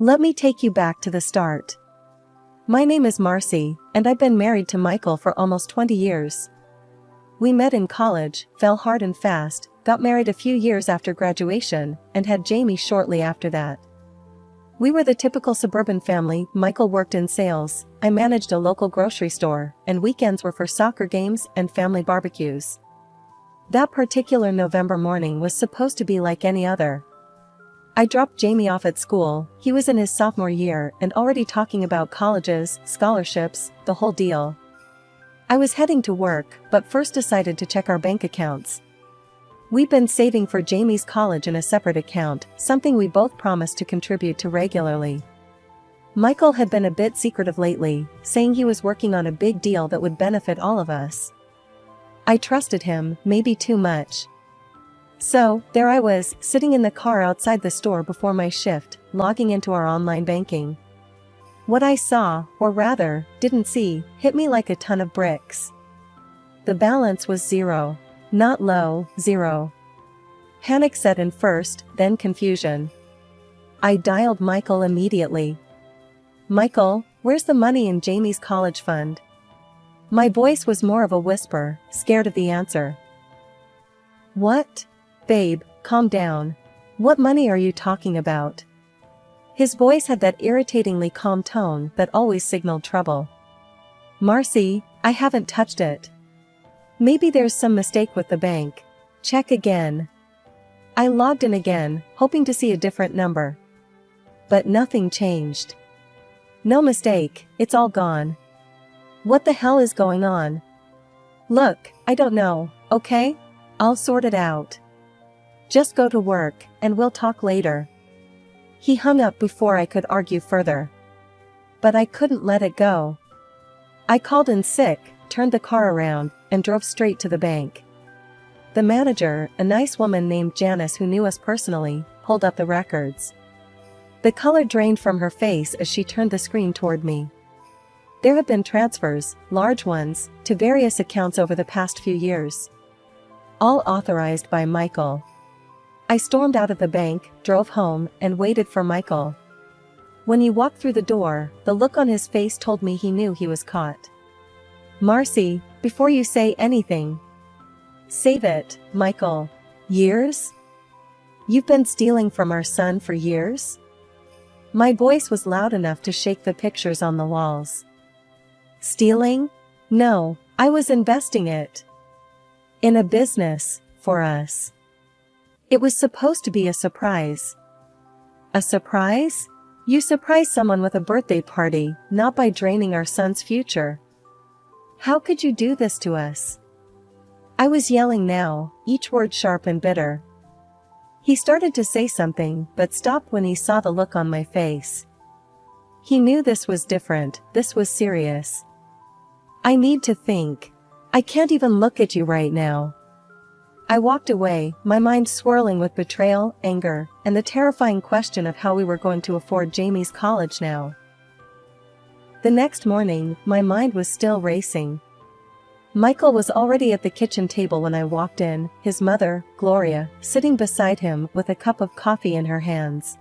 Let me take you back to the start. My name is Marcy, and I've been married to Michael for almost 20 years. We met in college, fell hard and fast, got married a few years after graduation, and had Jamie shortly after that. We were the typical suburban family. Michael worked in sales, I managed a local grocery store, and weekends were for soccer games and family barbecues. That particular November morning was supposed to be like any other. I dropped Jamie off at school. He was in his sophomore year and already talking about colleges, scholarships, the whole deal. I was heading to work, but first decided to check our bank accounts. We'd been saving for Jamie's college in a separate account, something we both promised to contribute to regularly. Michael had been a bit secretive lately, saying he was working on a big deal that would benefit all of us. I trusted him, maybe too much. So, there I was, sitting in the car outside the store before my shift, logging into our online banking. What I saw, or rather, didn't see, hit me like a ton of bricks. The balance was zero. Not low, zero. Panic set in first, then confusion. I dialed Michael immediately. Michael, where's the money in Jamie's college fund? My voice was more of a whisper, scared of the answer. What? Babe, calm down. What money are you talking about? His voice had that irritatingly calm tone that always signaled trouble. Marcy, I haven't touched it. Maybe there's some mistake with the bank. Check again. I logged in again, hoping to see a different number. But nothing changed. No mistake, it's all gone. What the hell is going on? Look, I don't know, okay? I'll sort it out. Just go to work, and we'll talk later. He hung up before I could argue further. But I couldn't let it go. I called in sick, turned the car around, and drove straight to the bank. The manager, a nice woman named Janice who knew us personally, pulled up the records. The color drained from her face as she turned the screen toward me. There had been transfers, large ones, to various accounts over the past few years. All authorized by Michael. I stormed out of the bank, drove home, and waited for Michael. When he walked through the door, the look on his face told me he knew he was caught. Marcy, before you say anything. Save it, Michael. Years? You've been stealing from our son for years? My voice was loud enough to shake the pictures on the walls. Stealing? No, I was investing it. In a business, for us. It was supposed to be a surprise. A surprise? You surprise someone with a birthday party, not by draining our son's future. How could you do this to us? I was yelling now, each word sharp and bitter. He started to say something, but stopped when he saw the look on my face. He knew this was different, this was serious. I need to think. I can't even look at you right now. I walked away, my mind swirling with betrayal, anger, and the terrifying question of how we were going to afford Jamie's college now. The next morning, my mind was still racing. Michael was already at the kitchen table when I walked in, his mother, Gloria, sitting beside him with a cup of coffee in her hands.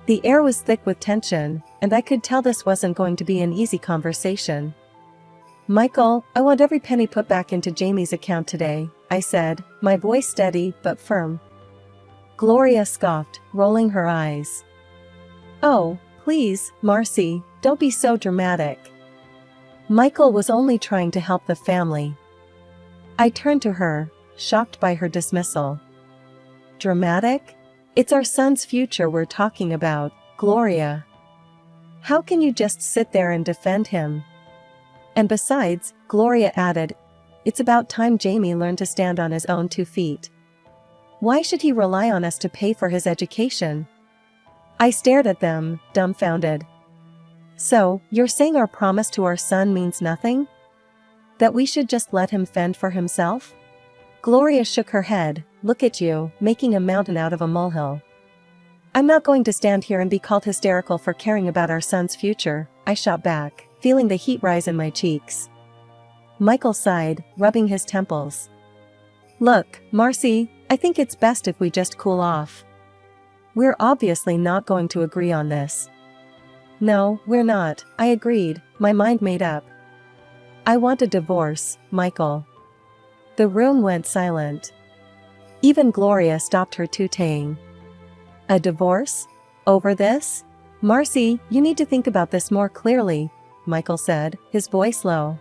The air was thick with tension, and I could tell this wasn't going to be an easy conversation. Michael, I want every penny put back into Jamie's account today, I said, my voice steady but firm. Gloria scoffed, rolling her eyes. Oh, please, Marcy, don't be so dramatic. Michael was only trying to help the family. I turned to her, shocked by her dismissal. Dramatic? It's our son's future we're talking about, Gloria. How can you just sit there and defend him? And besides, Gloria added, it's about time Jamie learned to stand on his own 2 feet. Why should he rely on us to pay for his education? I stared at them, dumbfounded. So, you're saying our promise to our son means nothing? That we should just let him fend for himself? Gloria shook her head. Look at you, making a mountain out of a molehill. I'm not going to stand here and be called hysterical for caring about our son's future, I shot back, feeling the heat rise in my cheeks. Michael sighed, rubbing his temples. Look, Marcy, I think it's best if we just cool off. We're obviously not going to agree on this. No, we're not, I agreed, my mind made up. I want a divorce, Michael. The room went silent. Even Gloria stopped her tutaying. A divorce? Over this? Marcy, you need to think about this more clearly, Michael said, his voice low.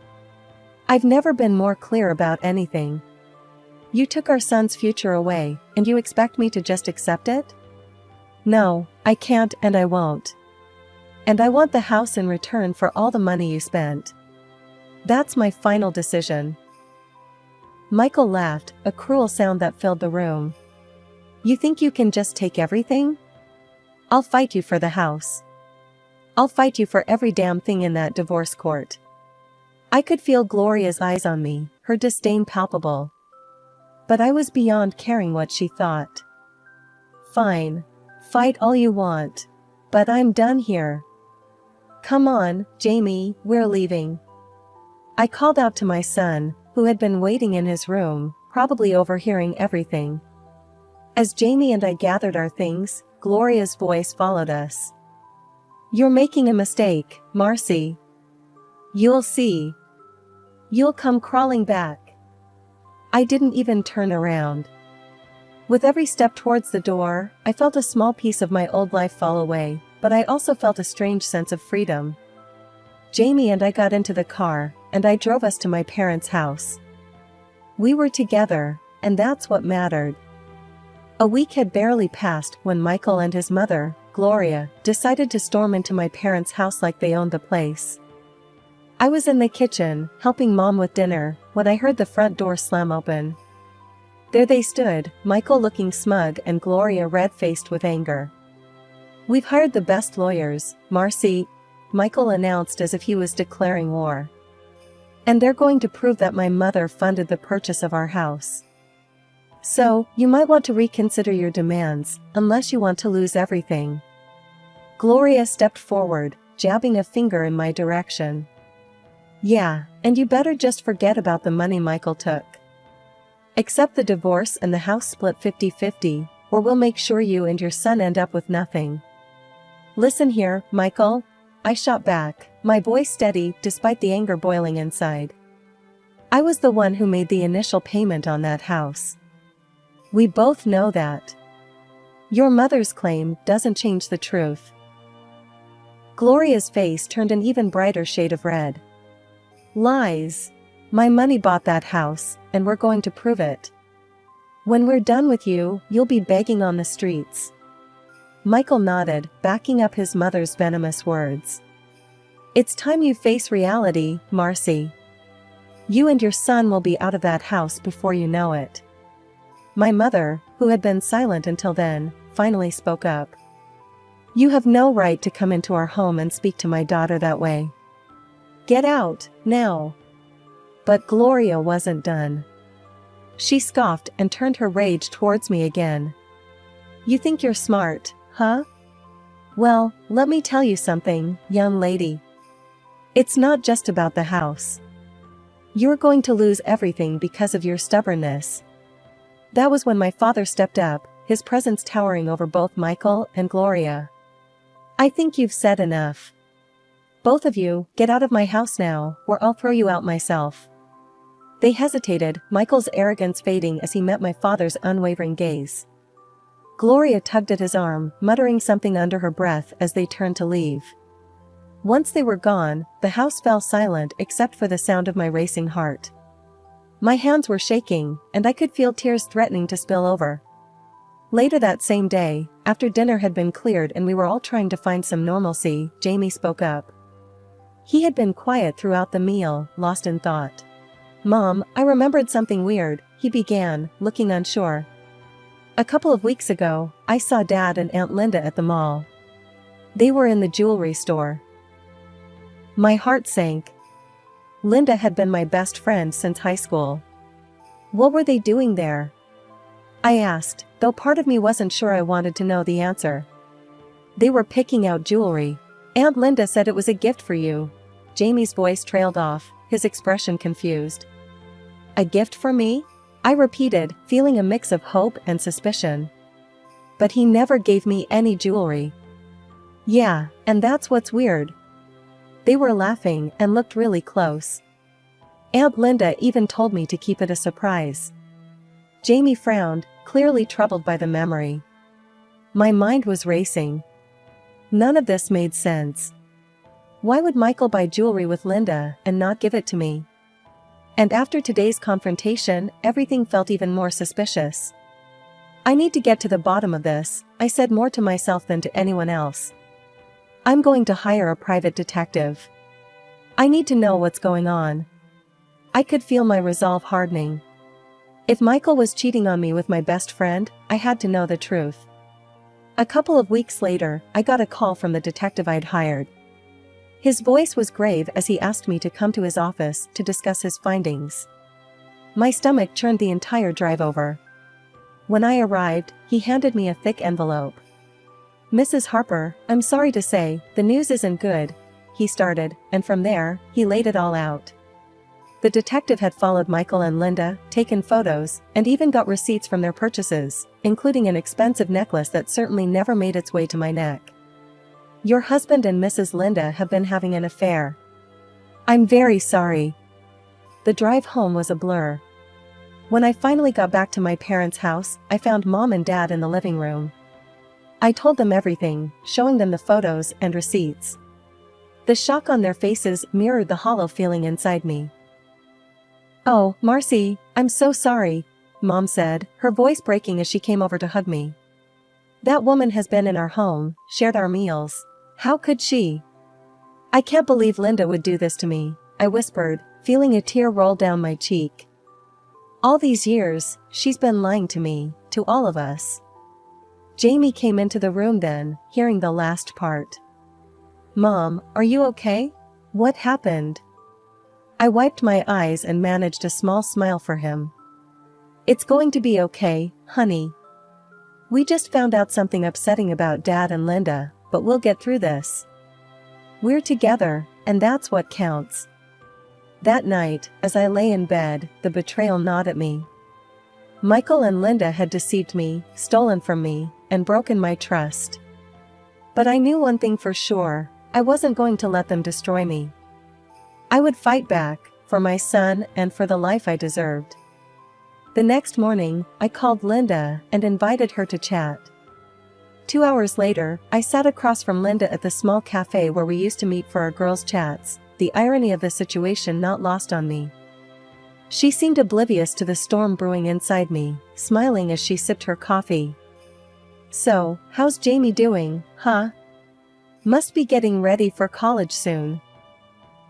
I've never been more clear about anything. You took our son's future away, and you expect me to just accept it? No, I can't and I won't. And I want the house in return for all the money you spent. That's my final decision. Michael laughed, a cruel sound that filled the room. You think you can just take everything? I'll fight you for the house. I'll fight you for every damn thing in that divorce court. I could feel Gloria's eyes on me, her disdain palpable. But I was beyond caring what she thought. Fine. Fight all you want. But I'm done here. Come on, Jamie, we're leaving. I called out to my son, who had been waiting in his room, probably overhearing everything. As Jamie and I gathered our things, Gloria's voice followed us. You're making a mistake, Marcy. You'll see. You'll come crawling back. I didn't even turn around. With every step towards the door, I felt a small piece of my old life fall away, but I also felt a strange sense of freedom. Jamie and I got into the car, and I drove us to my parents' house. We were together, and that's what mattered. A week had barely passed when Michael and his mother, Gloria, decided to storm into my parents' house like they owned the place. I was in the kitchen, helping Mom with dinner, when I heard the front door slam open. There they stood, Michael looking smug and Gloria red-faced with anger. We've hired the best lawyers, Marcy, Michael announced as if he was declaring war. And they're going to prove that my mother funded the purchase of our house. So, you might want to reconsider your demands, unless you want to lose everything. Gloria stepped forward, jabbing a finger in my direction. Yeah, and you better just forget about the money Michael took. Accept the divorce and the house split 50-50, or we'll make sure you and your son end up with nothing. Listen here, Michael, I shot back, my voice steady despite the anger boiling inside. I was the one who made the initial payment on that house. We both know that. Your mother's claim doesn't change the truth. Gloria's face turned an even brighter shade of red. Lies. My money bought that house, and we're going to prove it. When we're done with you, you'll be begging on the streets. Michael nodded, backing up his mother's venomous words. It's time you face reality, Marcy. You and your son will be out of that house before you know it. My mother, who had been silent until then, finally spoke up. You have no right to come into our home and speak to my daughter that way. Get out, now. But Gloria wasn't done. She scoffed and turned her rage towards me again. You think you're smart, huh? Well, let me tell you something, young lady. It's not just about the house. You're going to lose everything because of your stubbornness. That was when my father stepped up, his presence towering over both Michael and Gloria. I think you've said enough. Both of you, get out of my house now, or I'll throw you out myself. They hesitated, Michael's arrogance fading as he met my father's unwavering gaze. Gloria tugged at his arm, muttering something under her breath as they turned to leave. Once they were gone, the house fell silent except for the sound of my racing heart. My hands were shaking, and I could feel tears threatening to spill over. Later that same day, after dinner had been cleared and we were all trying to find some normalcy, Jamie spoke up. He had been quiet throughout the meal, lost in thought. Mom, I remembered something weird, he began, looking unsure. A couple of weeks ago, I saw Dad and Aunt Linda at the mall. They were in the jewelry store. My heart sank. Linda had been my best friend since high school. What were they doing there? I asked, though part of me wasn't sure I wanted to know the answer. They were picking out jewelry. Aunt Linda said it was a gift for you. Jamie's voice trailed off, his expression confused. A gift for me? I repeated, feeling a mix of hope and suspicion. But he never gave me any jewelry. Yeah, and that's what's weird. They were laughing and looked really close. Aunt Linda even told me to keep it a surprise. Jamie frowned, clearly troubled by the memory. My mind was racing. None of this made sense. Why would Michael buy jewelry with Linda and not give it to me? And after today's confrontation, everything felt even more suspicious. I need to get to the bottom of this, I said more to myself than to anyone else. I'm going to hire a private detective. I need to know what's going on. I could feel my resolve hardening. If Michael was cheating on me with my best friend, I had to know the truth. A couple of weeks later, I got a call from the detective I'd hired. His voice was grave as he asked me to come to his office to discuss his findings. My stomach churned the entire drive over. When I arrived, he handed me a thick envelope. Mrs. Harper, I'm sorry to say, the news isn't good, he started, and from there, he laid it all out. The detective had followed Michael and Linda, taken photos, and even got receipts from their purchases, including an expensive necklace that certainly never made its way to my neck. Your husband and Mrs. Linda have been having an affair. I'm very sorry. The drive home was a blur. When I finally got back to my parents' house, I found Mom and Dad in the living room. I told them everything, showing them the photos and receipts. The shock on their faces mirrored the hollow feeling inside me. Oh, Marcy, I'm so sorry, Mom said, her voice breaking as she came over to hug me. That woman has been in our home, shared our meals. How could she? I can't believe Linda would do this to me, I whispered, feeling a tear roll down my cheek. All these years, she's been lying to me, to all of us. Jamie came into the room then, hearing the last part. Mom, are you okay? What happened? I wiped my eyes and managed a small smile for him. It's going to be okay, honey. We just found out something upsetting about Dad and Linda, but we'll get through this. We're together, and that's what counts. That night, as I lay in bed, the betrayal gnawed at me. Michael and Linda had deceived me, stolen from me, and broken my trust. But I knew one thing for sure, I wasn't going to let them destroy me. I would fight back, for my son and for the life I deserved. The next morning, I called Linda and invited her to chat. 2 hours later, I sat across from Linda at the small cafe where we used to meet for our girls' chats, the irony of the situation not lost on me. She seemed oblivious to the storm brewing inside me, smiling as she sipped her coffee. So, how's Jamie doing, huh? Must be getting ready for college soon.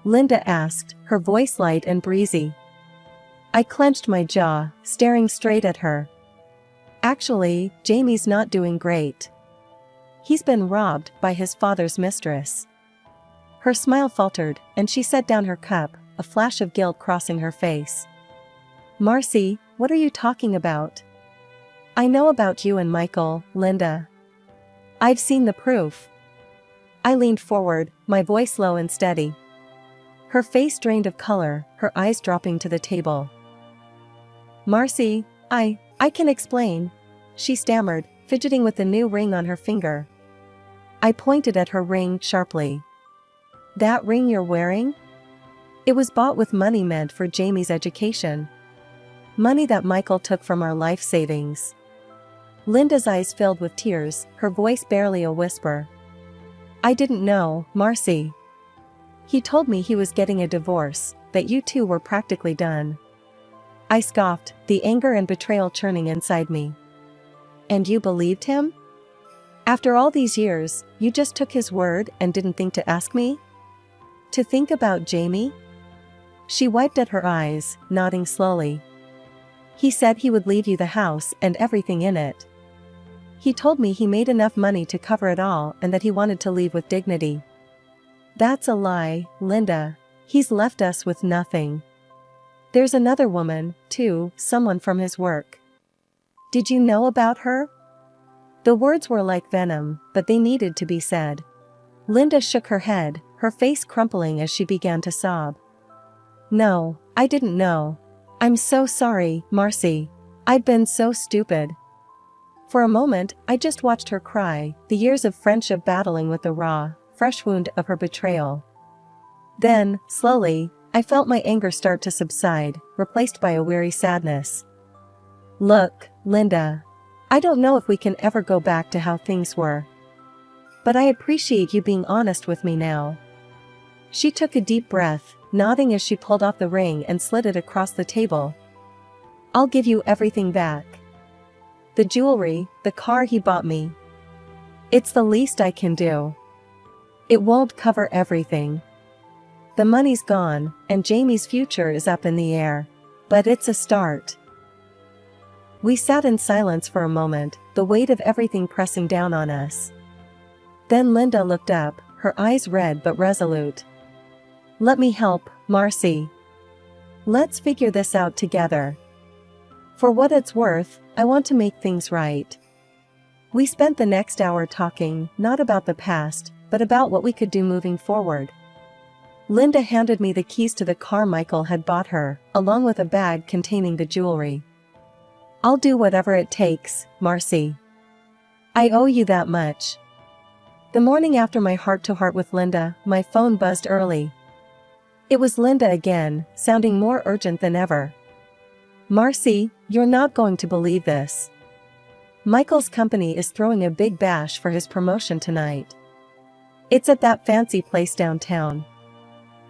Linda asked, her voice light and breezy. I clenched my jaw, staring straight at her. Actually, Jamie's not doing great. He's been robbed by his father's mistress. Her smile faltered, and she set down her cup, a flash of guilt crossing her face. Marcy, what are you talking about? I know about you and Michael, Linda. I've seen the proof. I leaned forward, my voice low and steady. Her face drained of color, her eyes dropping to the table. Marcy, I can explain, she stammered, fidgeting with the new ring on her finger. I pointed at her ring sharply. That ring you're wearing? It was bought with money meant for Jamie's education. Money that Michael took from our life savings. Linda's eyes filled with tears, her voice barely a whisper. I didn't know, Marcy. He told me he was getting a divorce, that you two were practically done. I scoffed, the anger and betrayal churning inside me. And you believed him? After all these years, you just took his word and didn't think to ask me? To think about Jamie? She wiped at her eyes, nodding slowly. He said he would leave you the house and everything in it. He told me he made enough money to cover it all and that he wanted to leave with dignity. That's a lie, Linda. He's left us with nothing. There's another woman, too, someone from his work. Did you know about her? The words were like venom, but they needed to be said. Linda shook her head, her face crumpling as she began to sob. No, I didn't know. I'm so sorry, Marcy. I've been so stupid. For a moment, I just watched her cry, the years of friendship battling with the raw, fresh wound of her betrayal. Then, slowly, I felt my anger start to subside, replaced by a weary sadness. Look, Linda. I don't know if we can ever go back to how things were. But I appreciate you being honest with me now. She took a deep breath, nodding as she pulled off the ring and slid it across the table. I'll give you everything back. The jewelry, the car he bought me. It's the least I can do. It won't cover everything. The money's gone, and Jamie's future is up in the air. But it's a start. We sat in silence for a moment, the weight of everything pressing down on us. Then Linda looked up, her eyes red but resolute. Let me help, Marcy. Let's figure this out together. For what it's worth, I want to make things right. We spent the next hour talking, not about the past, but about what we could do moving forward. Linda handed me the keys to the car Michael had bought her, along with a bag containing the jewelry. I'll do whatever it takes, Marcy. I owe you that much. The morning after my heart-to-heart with Linda, my phone buzzed early. It was Linda again, sounding more urgent than ever. Marcy, you're not going to believe this. Michael's company is throwing a big bash for his promotion tonight. It's at that fancy place downtown.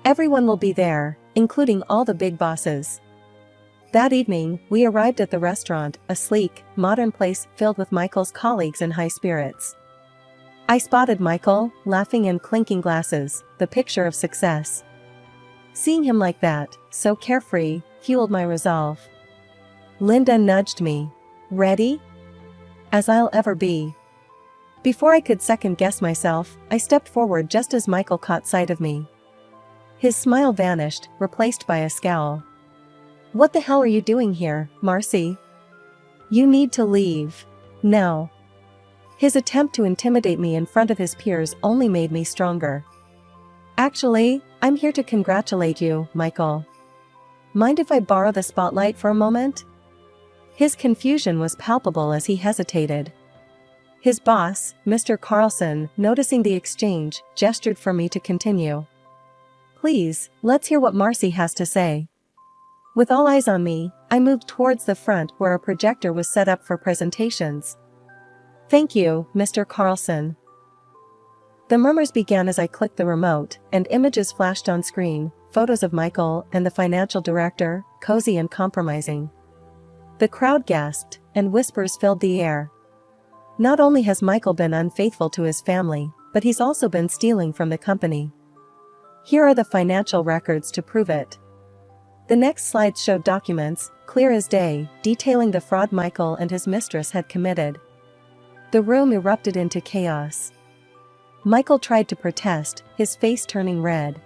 Everyone will be there, including all the big bosses. That evening, we arrived at the restaurant, a sleek, modern place filled with Michael's colleagues in high spirits. I spotted Michael, laughing and clinking glasses, the picture of success. Seeing him like that, so carefree, fueled my resolve. Linda nudged me. Ready? As I'll ever be. Before I could second-guess myself, I stepped forward just as Michael caught sight of me. His smile vanished, replaced by a scowl. What the hell are you doing here, Marcy? You need to leave. Now. His attempt to intimidate me in front of his peers only made me stronger. Actually, I'm here to congratulate you, Michael. Mind if I borrow the spotlight for a moment? His confusion was palpable as he hesitated. His boss, Mr. Carlson, noticing the exchange, gestured for me to continue. Please, let's hear what Marcy has to say. With all eyes on me, I moved towards the front where a projector was set up for presentations. Thank you, Mr. Carlson. The murmurs began as I clicked the remote, and images flashed on screen, photos of Michael and the financial director, cozy and compromising. The crowd gasped, and whispers filled the air. Not only has Michael been unfaithful to his family, but he's also been stealing from the company. Here are the financial records to prove it. The next slides showed documents, clear as day, detailing the fraud Michael and his mistress had committed. The room erupted into chaos. Michael tried to protest, his face turning red.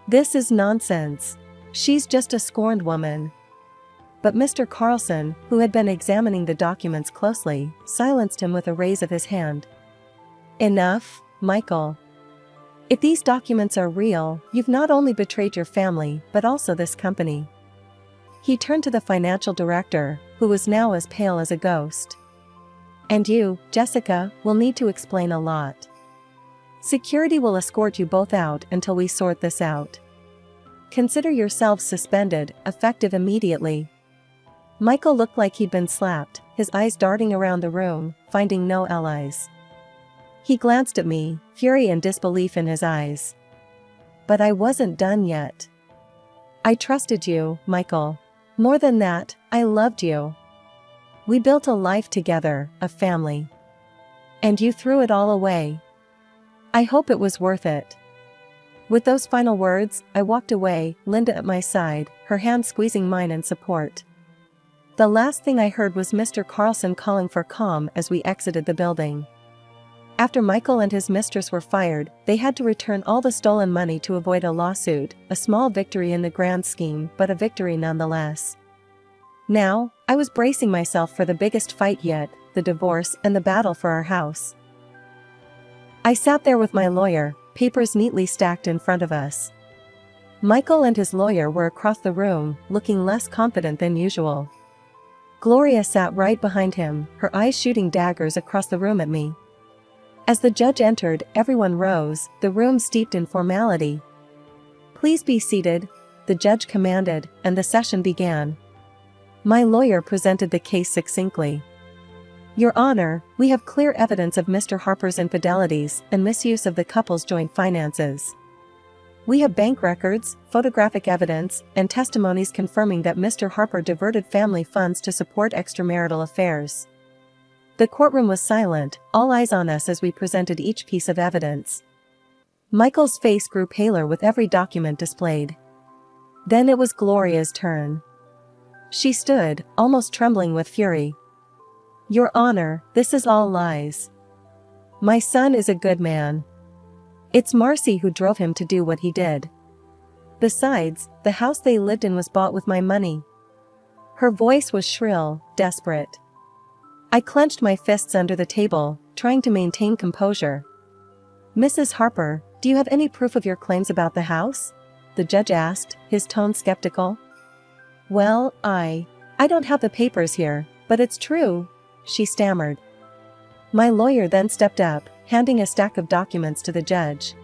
This is nonsense. She's just a scorned woman. But Mr. Carlson, who had been examining the documents closely, silenced him with a raise of his hand. Enough, Michael. If these documents are real, you've not only betrayed your family, but also this company. He turned to the financial director, who was now as pale as a ghost. And you, Jessica, will need to explain a lot. Security will escort you both out until we sort this out. Consider yourselves suspended, effective immediately. Michael looked like he'd been slapped, his eyes darting around the room, finding no allies. He glanced at me, fury and disbelief in his eyes. But I wasn't done yet. I trusted you, Michael. More than that, I loved you. We built a life together, a family. And you threw it all away. I hope it was worth it. With those final words, I walked away, Linda at my side, her hand squeezing mine in support. The last thing I heard was Mr. Carlson calling for calm as we exited the building. After Michael and his mistress were fired, they had to return all the stolen money to avoid a lawsuit, a small victory in the grand scheme, but a victory nonetheless. Now, I was bracing myself for the biggest fight yet, the divorce and the battle for our house. I sat there with my lawyer, papers neatly stacked in front of us. Michael and his lawyer were across the room, looking less confident than usual. Gloria sat right behind him, her eyes shooting daggers across the room at me. As the judge entered, everyone rose, the room steeped in formality. "Please be seated," the judge commanded, and the session began. My lawyer presented the case succinctly. "Your Honor, we have clear evidence of Mr. Harper's infidelities and misuse of the couple's joint finances. We have bank records, photographic evidence, and testimonies confirming that Mr. Harper diverted family funds to support extramarital affairs." The courtroom was silent, all eyes on us as we presented each piece of evidence. Michael's face grew paler with every document displayed. Then it was Gloria's turn. She stood, almost trembling with fury. "Your Honor, this is all lies. My son is a good man. It's Marcy who drove him to do what he did. Besides, the house they lived in was bought with my money." Her voice was shrill, desperate. I clenched my fists under the table, trying to maintain composure. "Mrs. Harper, do you have any proof of your claims about the house?" the judge asked, his tone skeptical. "Well, I don't have the papers here, but it's true," she stammered. My lawyer then stepped up, handing a stack of documents to the judge.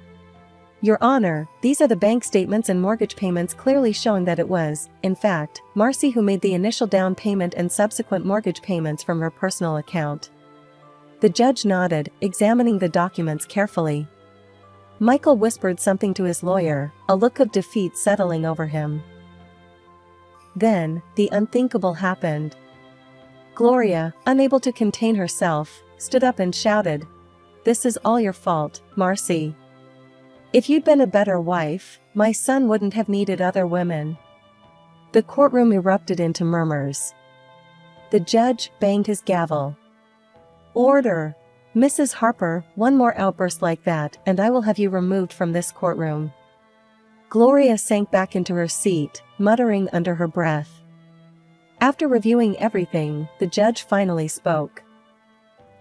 "Your Honor, these are the bank statements and mortgage payments clearly showing that it was, in fact, Marcy who made the initial down payment and subsequent mortgage payments from her personal account." The judge nodded, examining the documents carefully. Michael whispered something to his lawyer, a look of defeat settling over him. Then, the unthinkable happened. Gloria, unable to contain herself, stood up and shouted, "This is all your fault, Marcy. If you'd been a better wife, my son wouldn't have needed other women." The courtroom erupted into murmurs. The judge banged his gavel. "Order! Mrs. Harper, one more outburst like that and I will have you removed from this courtroom." Gloria sank back into her seat, muttering under her breath. After reviewing everything, the judge finally spoke.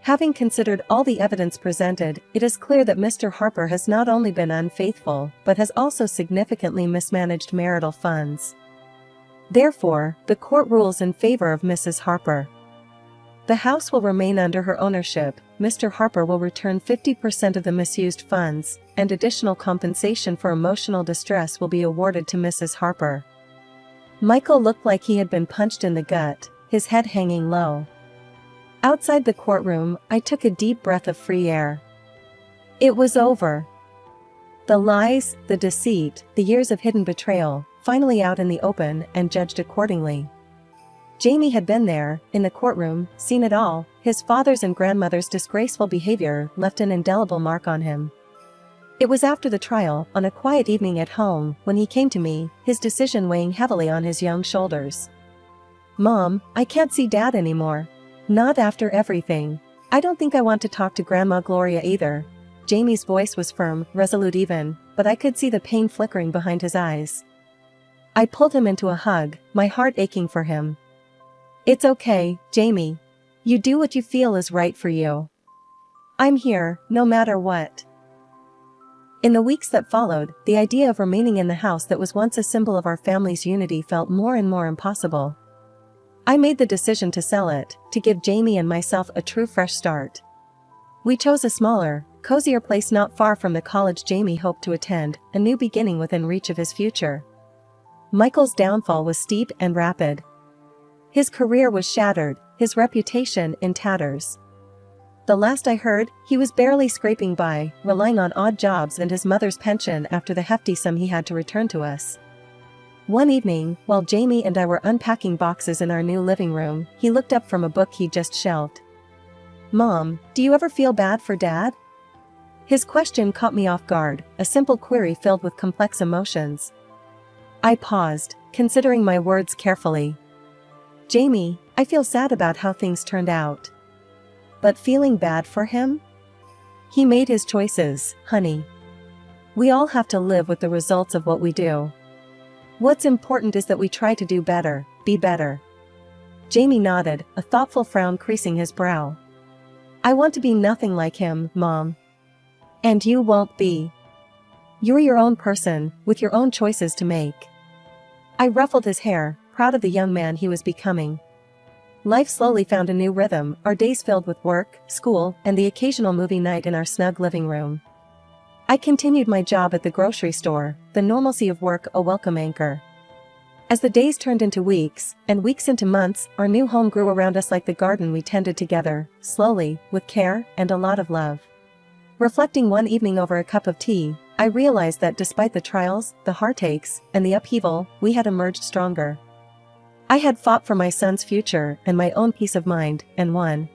"Having considered all the evidence presented, it is clear that Mr. Harper has not only been unfaithful but has also significantly mismanaged marital funds. Therefore, the court rules in favor of Mrs. Harper. The house will remain under her ownership, Mr. Harper will return 50% of the misused funds, and additional compensation for emotional distress will be awarded to Mrs. Harper." Michael looked like he had been punched in the gut, his head hanging low. Outside the courtroom, I took a deep breath of free air. It was over. The lies, the deceit, the years of hidden betrayal, finally out in the open and judged accordingly. Jamie had been there, in the courtroom, seen it all. His father's and grandmother's disgraceful behavior left an indelible mark on him. It was after the trial, on a quiet evening at home, when he came to me, his decision weighing heavily on his young shoulders. "Mom, I can't see Dad anymore. Not after everything. I don't think I want to talk to Grandma Gloria either." Jamie's voice was firm, resolute even, but I could see the pain flickering behind his eyes. I pulled him into a hug, my heart aching for him. "It's okay, Jamie. You do what you feel is right for you. I'm here, no matter what." In the weeks that followed, the idea of remaining in the house that was once a symbol of our family's unity felt more and more impossible. I made the decision to sell it, to give Jamie and myself a true fresh start. We chose a smaller, cozier place not far from the college Jamie hoped to attend, a new beginning within reach of his future. Michael's downfall was steep and rapid. His career was shattered, his reputation in tatters. The last I heard, he was barely scraping by, relying on odd jobs and his mother's pension after the hefty sum he had to return to us. One evening, while Jamie and I were unpacking boxes in our new living room, he looked up from a book he'd just shelved. "Mom, do you ever feel bad for Dad?" His question caught me off guard, a simple query filled with complex emotions. I paused, considering my words carefully. "Jamie, I feel sad about how things turned out. But feeling bad for him? He made his choices, honey. We all have to live with the results of what we do. What's important is that we try to do better, be better." Jamie nodded, a thoughtful frown creasing his brow. "I want to be nothing like him, Mom. And you won't be. You're your own person, with your own choices to make." I ruffled his hair, proud of the young man he was becoming. Life slowly found a new rhythm, our days filled with work, school, and the occasional movie night in our snug living room. I continued my job at the grocery store, the normalcy of work a welcome anchor. As the days turned into weeks, and weeks into months, our new home grew around us like the garden we tended together, slowly, with care, and a lot of love. Reflecting one evening over a cup of tea, I realized that despite the trials, the heartaches, and the upheaval, we had emerged stronger. I had fought for my son's future and my own peace of mind, and won.